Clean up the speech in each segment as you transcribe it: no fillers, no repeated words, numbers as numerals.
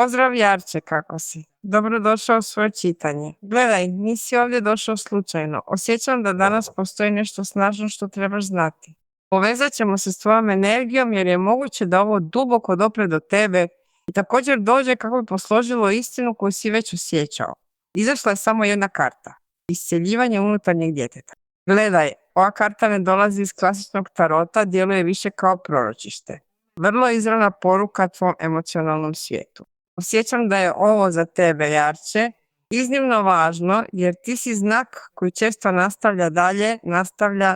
Pozdrav Jarče, kako si? Dobrodošao u svoje čitanje. Gledaj, nisi ovdje došao slučajno. Osjećam da danas postoji nešto snažno što trebaš znati. Povezat ćemo se s tvojom energijom jer je moguće da ovo duboko dopre do tebe i također dođe kako bi posložilo istinu koju si već osjećao. Izašla je samo jedna karta. Iscjeljivanje unutarnjeg djeteta. Gledaj, ova karta ne dolazi iz klasičnog tarota, djeluje više kao proročište. Vrlo izravna poruka tvom emocionalnom svijetu. Osjećam da je ovo za tebe, Jarče, iznimno važno jer ti si znak koji često nastavlja dalje,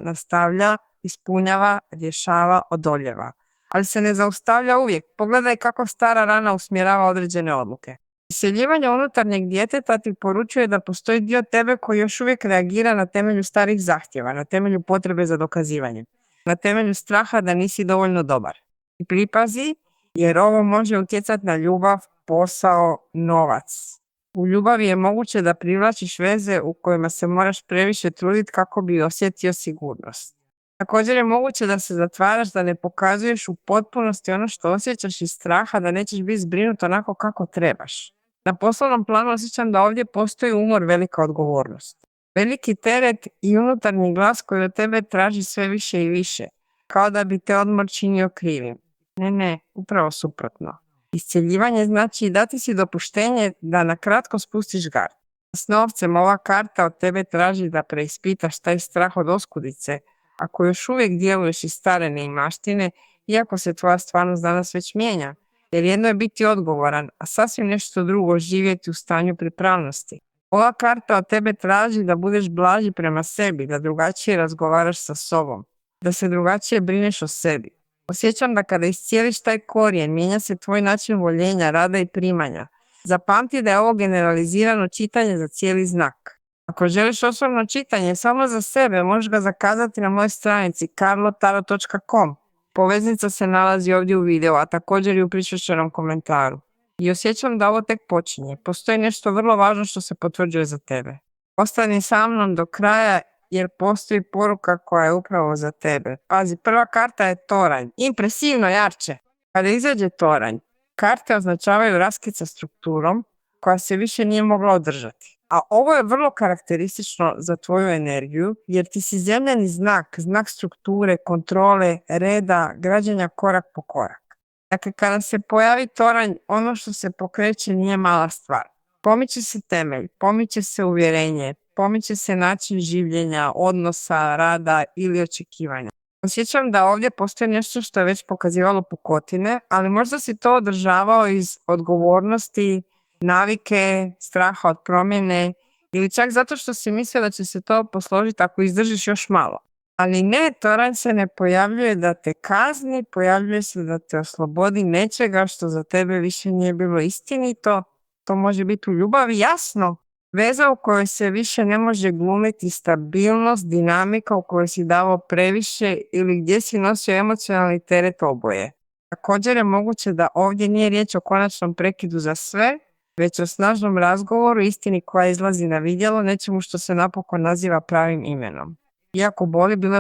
nastavlja, ispunjava, rješava, odoljeva. Ali se ne zaustavlja uvijek. Pogledaj kako stara rana usmjerava određene odluke. Iseljivanje unutarnjeg djeteta ti poručuje da postoji dio tebe koji još uvijek reagira na temelju starih zahtjeva, na temelju potrebe za dokazivanje, na temelju straha da nisi dovoljno dobar. I pripazi, jer ovo može utjecati na ljubav, posao, novac. U ljubavi je moguće da privlačiš veze u kojima se moraš previše truditi kako bi osjetio sigurnost. Također je moguće da se zatvaraš, da ne pokazuješ u potpunosti ono što osjećaš iz straha da nećeš biti zbrinut onako kako trebaš. Na poslovnom planu osjećam da ovdje postoji umor, velika odgovornost. Veliki teret i unutarnji glas koji od tebe traži sve više i više, kao da bi te odmor činio krivim. Ne, upravo suprotno. Iscjeljivanje znači dati si dopuštenje da na kratko spustiš gard. S novcem ova karta od tebe traži da preispitaš taj strah od oskudice, ako još uvijek djeluješ iz stare neimaštine, iako se tvoja stvarnost danas već mijenja. Jer jedno je biti odgovoran, a sasvim nešto drugo živjeti u stanju pripravnosti. Ova karta od tebe traži da budeš blaži prema sebi, da drugačije razgovaraš sa sobom, da se drugačije brineš o sebi. Osjećam da kada iscijeliš taj korijen, mijenja se tvoj način voljenja, rada i primanja. Zapamti da je ovo generalizirano čitanje za cijeli znak. Ako želiš osobno čitanje samo za sebe, možeš ga zakazati na mojoj stranici carlotarot.com. Poveznica se nalazi ovdje u videu, a također i u pričvršćenom komentaru. I osjećam da ovo tek počinje. Postoji nešto vrlo važno što se potvrđuje za tebe. Ostani sa mnom do kraja jer postoji poruka koja je upravo za tebe. Pazi, prva karta je toranj. Impresivno, Jarče. Kada izađe toranj, karte označavaju raskid sa strukturom koja se više nije mogla održati. A ovo je vrlo karakteristično za tvoju energiju jer ti si zemljani znak, znak strukture, kontrole, reda, građenja korak po korak. Dakle, kada se pojavi toranj, ono što se pokreće nije mala stvar. Pomiče se temelj, pomiče se uvjerenje, pomiče se način življenja, odnosa, rada ili očekivanja. Osjećam da ovdje postoji nešto što je već pokazivalo pukotine, ali možda si to održavao iz odgovornosti, navike, straha od promjene ili čak zato što si mislio da će se to posložiti ako izdržiš još malo. Ali ne, toranj se ne pojavljuje da te kazni, pojavljuje se da te oslobodi nečega što za tebe više nije bilo istinito. To može biti u ljubavi, jasno. Veza u kojoj se više ne može glumiti stabilnost, dinamika u kojoj si davao previše ili gdje si nosio emocionalni teret oboje. Također je moguće da ovdje nije riječ o konačnom prekidu za sve, već o snažnom razgovoru, istini koja izlazi na vidjelo, nečemu što se napokon naziva pravim imenom. Iako boli, bilo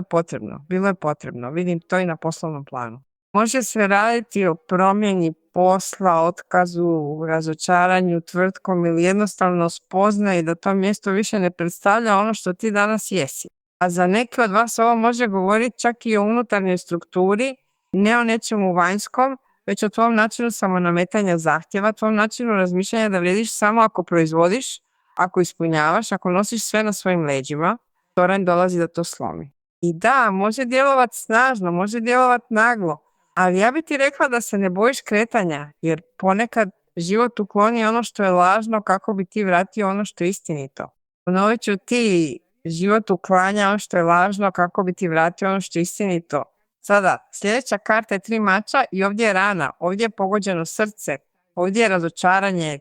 je potrebno, vidim to i na poslovnom planu. Može se raditi o promjeni posla, otkazu, razočaranju tvrtkom ili jednostavno spoznaji da to mjesto više ne predstavlja ono što ti danas jesi. A za neke od vas ovo može govoriti čak i o unutarnjoj strukturi, ne o nečemu vanjskom, već o tvom načinu samonametanja zahtjeva, tvom načinu razmišljanja da vrijediš samo ako proizvodiš, ako ispunjavaš, ako nosiš sve na svojim leđima. Toranj dolazi da to slomi. I da, može djelovati snažno, može djelovati naglo, ali ja bi ti rekla da se ne bojiš kretanja, jer ponekad život ukloni ono što je lažno kako bi ti vratio ono što je istinito. Ponovit ću ti, život uklanja ono što je lažno kako bi ti vratio ono što je istinito. Sada, sljedeća karta je 3 mača i ovdje je rana, ovdje je pogođeno srce, ovdje je razočaranje,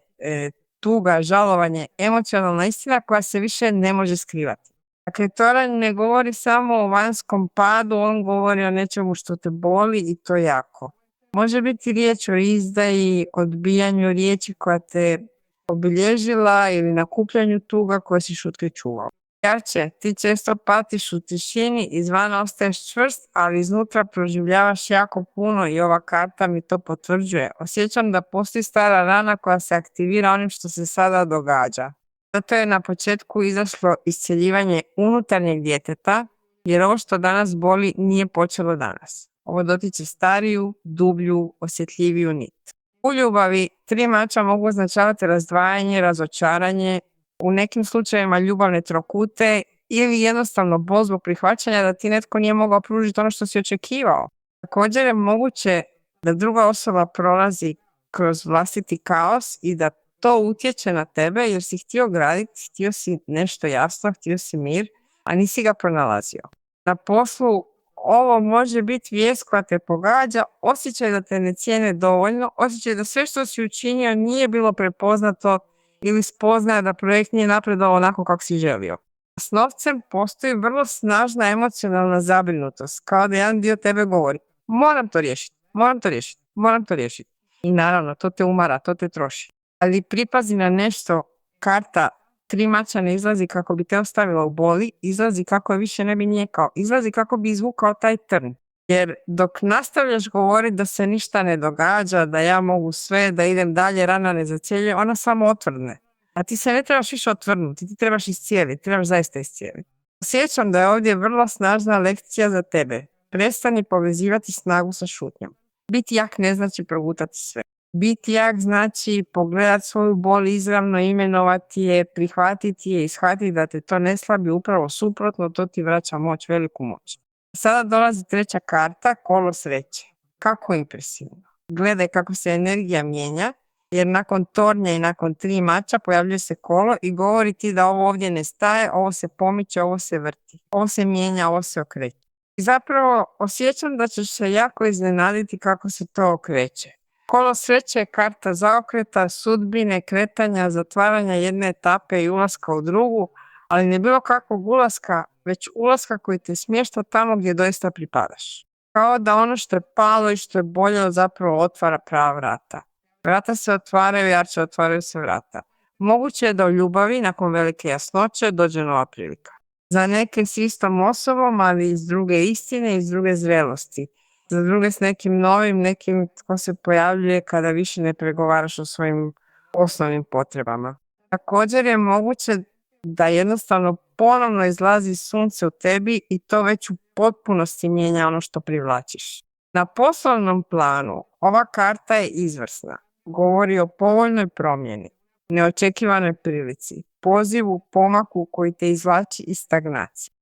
tuga, žalovanje, emocionalna istina koja se više ne može skrivati. Dakle, toranj ne govori samo o vanjskom padu, on govori o nečemu što te boli i to jako. Može biti riječ o izdaji, odbijanju riječi koja te obilježila ili nakupljanju tuga koje si šutke čuvao. Jače, ti često patiš u tišini, izvana ostaješ čvrst, ali iznutra proživljavaš jako puno i ova karta mi to potvrđuje. Osjećam da postoji stara rana koja se aktivira onim što se sada događa. Zato je na početku izašlo iscjeljivanje unutarnjeg djeteta, jer ovo što danas boli nije počelo danas. Ovo dotiče stariju, dublju, osjetljiviju nit. U ljubavi 3 mača mogu označavati razdvajanje, razočaranje, u nekim slučajevima ljubavne trokute ili jednostavno bol zbog prihvaćanja da ti netko nije mogao pružiti ono što si očekivao. Također je moguće da druga osoba prolazi kroz vlastiti kaos i da to utječe na tebe jer si htio graditi, htio si nešto jasno, htio si mir, a nisi ga pronalazio. Na poslu ovo može biti vijest koja te pogađa, osjećaj da te ne cijene dovoljno, osjećaj da sve što si učinio nije bilo prepoznato ili spoznaje da projekt nije napredovao onako kako si želio. S novcem postoji vrlo snažna emocionalna zabrinutost, kao da jedan dio tebe govori moram to riješiti, moram to riješiti, moram to riješiti. I naravno, to te umara, to te troši. Ali pripazi na nešto, karta 3 mača ne izlazi kako bi te ostavila u boli, izlazi kako je više ne bi njekao, izlazi kako bi izvukao taj trn. Jer dok nastavljaš govoriti da se ništa ne događa, da ja mogu sve, da idem dalje, rana ne zacjeljuje, ona samo otvrdne. A ti se ne trebaš više otvrnuti, ti trebaš iscijeliti, trebaš zaista iscijeliti. Osjećam da je ovdje vrlo snažna lekcija za tebe. Prestani povezivati snagu sa šutnjom. Biti jak ne znači progutati sve. Biti jak znači pogledati svoju bol izravno, imenovati je, prihvatiti je i shvatiti da te to ne slabi, upravo suprotno, to ti vraća moć, veliku moć. Sada dolazi 3. karta, kolo sreće. Kako impresivno. Gledaj kako se energija mijenja, jer nakon tornja i nakon 3 mača pojavljuje se kolo i govori ti da ovo ovdje ne staje, ovo se pomiče, ovo se vrti, ovo se mijenja, ovo se okreće. I zapravo osjećam da ćeš se jako iznenaditi kako se to okreće. Kolo sreće je karta zaokreta, sudbine, kretanja, zatvaranja jedne etape i ulaska u drugu, ali ne bilo kakvog ulaska, već ulaska koji te smješta tamo gdje doista pripadaš. Kao da ono što je palo i što je boljelo zapravo otvara prava vrata. Vrata se otvaraju, jarče otvaraju se vrata. Moguće je da u ljubavi, nakon velike jasnoće, dođe nova prilika. Za neke s istom osobom, ali iz druge istine, iz druge zrelosti. Za druge s nekim novim, nekim tko se pojavljuje kada više ne pregovaraš o svojim osnovnim potrebama. Također je moguće da jednostavno ponovno izlazi sunce u tebi i to već u potpunosti mijenja ono što privlačiš. Na poslovnom planu ova karta je izvrsna. Govori o povoljnoj promjeni, neočekivanoj prilici, pozivu, pomaku koji te izvlači iz stagnacije.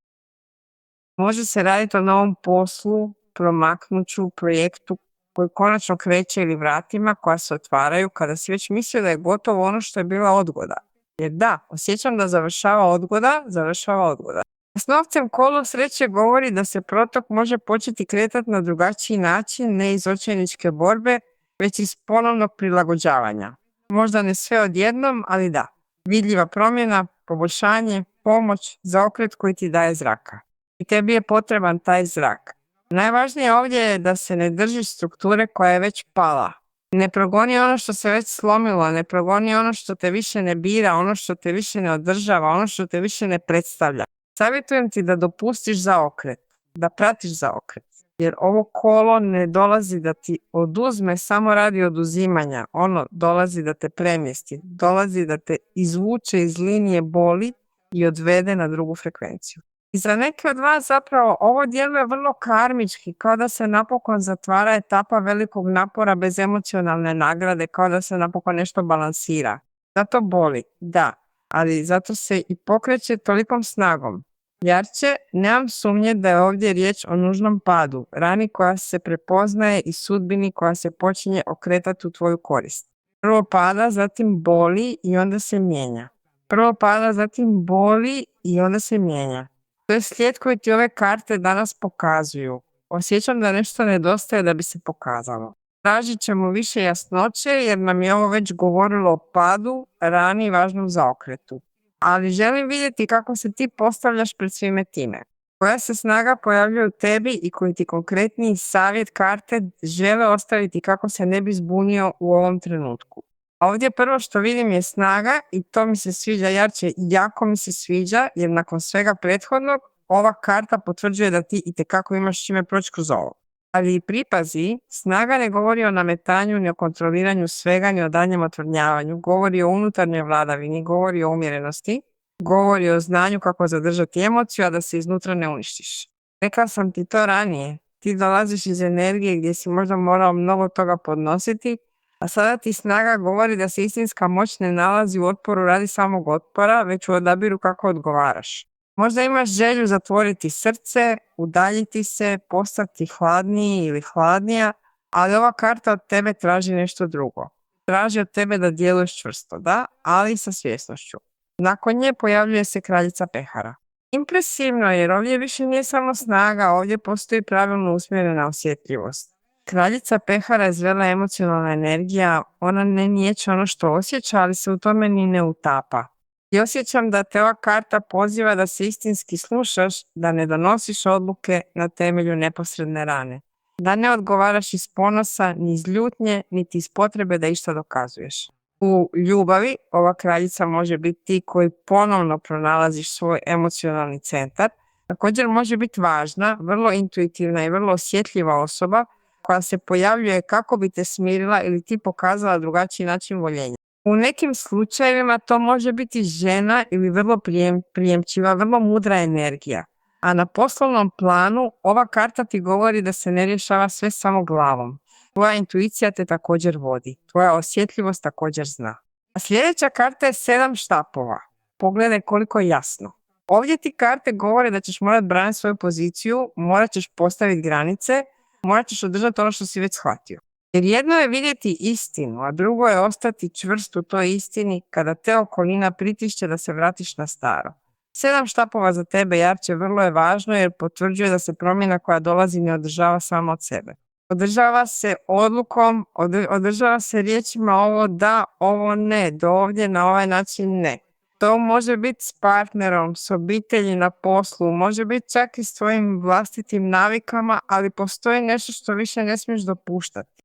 Može se raditi o novom poslu, promaknuću, projektu koji konačno kreće ili vratima koja se otvaraju kada si već mislio da je gotovo ono što je bila odgoda. Jer da, osjećam da završava odgoda. S novcem kolo sreće govori da se protok može početi kretati na drugačiji način, ne iz očajničke borbe, već iz ponovnog prilagođavanja. Možda ne sve odjednom, ali da. Vidljiva promjena, poboljšanje, pomoć, zaokret koji ti daje zraka. I tebi je potreban taj zrak. Najvažnije ovdje je da se ne držiš strukture koja je već pala. Ne progoni ono što se već slomilo, ne progoni ono što te više ne bira, ono što te više ne održava, ono što te više ne predstavlja. Savjetujem ti da dopustiš zaokret, da pratiš zaokret. Jer ovo kolo ne dolazi da ti oduzme samo radi oduzimanja, ono dolazi da te premjesti, dolazi da te izvuče iz linije boli i odvede na drugu frekvenciju. I za neke od vas zapravo ovo djeluje vrlo karmički, kao da se napokon zatvara etapa velikog napora bez emocionalne nagrade, kao da se napokon nešto balansira. Zato boli, da, ali zato se i pokreće tolikom snagom. Jarče, nemam sumnje da je ovdje riječ o nužnom padu, rani koja se prepoznaje i sudbini koja se počinje okretati u tvoju korist. Prvo pada, zatim boli i onda se mijenja. Prvo pada, zatim boli i onda se mijenja. To je slijed koji ti ove karte danas pokazuju. Osjećam da nešto nedostaje da bi se pokazalo. Tražit ćemo više jasnoće jer nam je ovo već govorilo o padu, rani i važnom zaokretu. Ali želim vidjeti kako se ti postavljaš pred svime time. Koja se snaga pojavljuje u tebi i koji ti konkretniji savjet karte žele ostaviti kako se ne bi zbunio u ovom trenutku. A ovdje prvo što vidim je snaga i to mi se sviđa Jarče, jako mi se sviđa jer nakon svega prethodnog ova karta potvrđuje da ti itekako imaš čime proći kroz ovo. Ali pripazi, snaga ne govori o nametanju, ni o kontroliranju svega, ni o daljem otvrdnjavanju. Govori o unutarnjoj vladavini, govori o umjerenosti, govori o znanju kako zadržati emociju, a da se iznutra ne uništiš. Rekla sam ti to ranije. Ti dolaziš iz energije gdje si možda morao mnogo toga podnositi, a sada ti snaga govori da se istinska moć ne nalazi u otporu radi samog otpora, već u odabiru kako odgovaraš. Možda imaš želju zatvoriti srce, udaljiti se, postati hladniji ili hladnija, ali ova karta od tebe traži nešto drugo. Traži od tebe da djeluješ čvrsto, da, ali sa svjesnošću. Nakon nje pojavljuje se kraljica pehara. Impresivno jer ovdje više nije samo snaga, ovdje postoji pravilno usmjerena osjetljivost. Kraljica pehara je zrela emocionalna energija, ona ne niječe ono što osjeća, ali se u tome ni ne utapa. I osjećam da te ova karta poziva da se istinski slušaš, da ne donosiš odluke na temelju neposredne rane. Da ne odgovaraš iz ponosa, ni iz ljutnje, niti iz potrebe da išta dokazuješ. U ljubavi ova kraljica može biti ti koji ponovno pronalaziš svoj emocionalni centar. Također može biti važna, vrlo intuitivna i vrlo osjetljiva osoba koja se pojavljuje kako bi te smirila ili ti pokazala drugačiji način voljenja. U nekim slučajevima to može biti žena ili vrlo prijemčiva, vrlo mudra energija. A na poslovnom planu ova karta ti govori da se ne rješava sve samo glavom. Tvoja intuicija te također vodi. Tvoja osjetljivost također zna. A sljedeća karta je 7 štapova. Pogledaj koliko je jasno. Ovdje ti karte govore da ćeš morat braniti svoju poziciju, morat ćeš postaviti granice, morat ćeš održati ono što si već shvatio. Jer jedno je vidjeti istinu, a drugo je ostati čvrst u toj istini kada te okolina pritišće da se vratiš na staro. 7 štapova za tebe, Jarče, vrlo je važno jer potvrđuje da se promjena koja dolazi ne održava samo od sebe. Održava se odlukom, održava se riječima ovo da, ovo ne, do ovdje na ovaj način ne. To može biti s partnerom, s obitelji na poslu, može biti čak i s tvojim vlastitim navikama, ali postoji nešto što više ne smiješ dopuštati.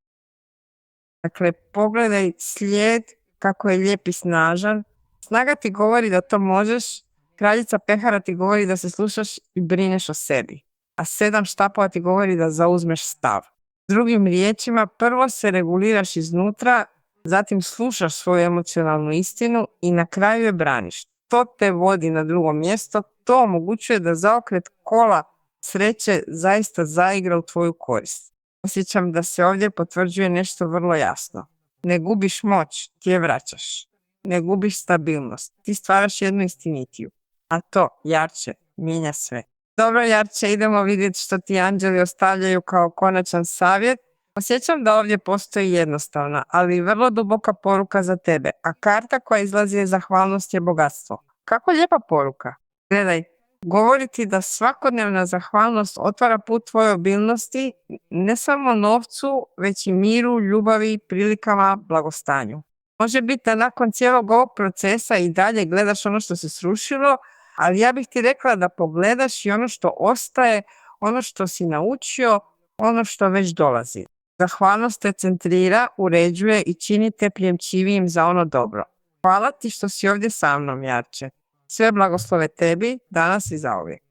Dakle, pogledaj slijed kako je lijep i snažan. Snaga ti govori da to možeš, kraljica pehara ti govori da se slušaš i brineš o sebi. A 7 štapova ti govori da zauzmeš stav. Drugim riječima, prvo se reguliraš iznutra, zatim slušaš svoju emocionalnu istinu i na kraju je braniš. To te vodi na drugo mjesto, to omogućuje da zaokret kola sreće zaista zaigra u tvoju korist. Osjećam da se ovdje potvrđuje nešto vrlo jasno. Ne gubiš moć, ti je vraćaš. Ne gubiš stabilnost, ti stvaraš jednu istinitiju. A to, Jarče, mijenja sve. Dobro, Jarče, idemo vidjeti što ti anđeli ostavljaju kao konačan savjet. Osjećam da ovdje postoji jednostavna, ali vrlo duboka poruka za tebe, a karta koja izlazi je zahvalnost je bogatstvo. Kako lijepa poruka. Gledaj, govori ti da svakodnevna zahvalnost otvara put tvojoj obilnosti, ne samo novcu, već i miru, ljubavi, prilikama, blagostanju. Može biti da nakon cijelog ovog procesa i dalje gledaš ono što se srušilo, ali ja bih ti rekla da pogledaš i ono što ostaje, ono što si naučio, ono što već dolazi. Zahvalnost te centrira, uređuje i čini te prijemčivijim za ono dobro. Hvala ti što si ovdje sa mnom, Jarče. Sve blagoslove tebi, danas i zauvijek.